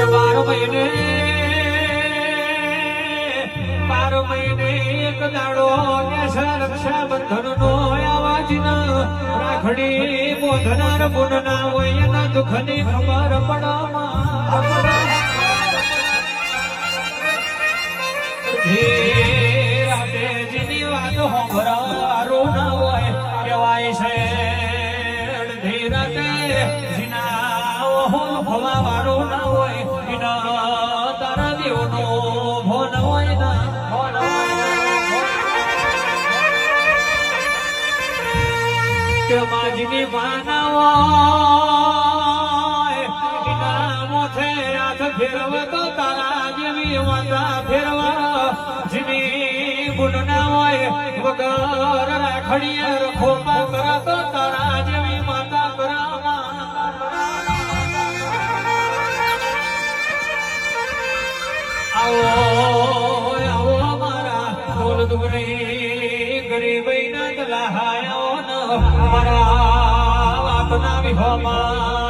12 મહિને એક દાડો રક્ષાબંધન નો આવાજ રાખડી બોધનાર પુનના હોય એના દુઃખની ખબર રાતે જેની વાત હોભરારું ના હોય કહેવાય છે રાતે જીના હોવા વાળું ના હોય એના તારા દેવનો ભોન હોય ના માજીની પાના હોય એના મોથે હાથ ફેરવે તો તારા જેવી માતા ફેરવા જીની બુન ના હોય વગર રાખડીએ ખોપા કરા તો તારા જેવી માતા કરાવા આવો મારા દોર દુગરી ગરીબઈ ના તલાહાયો મારા બાપના વિહોમાં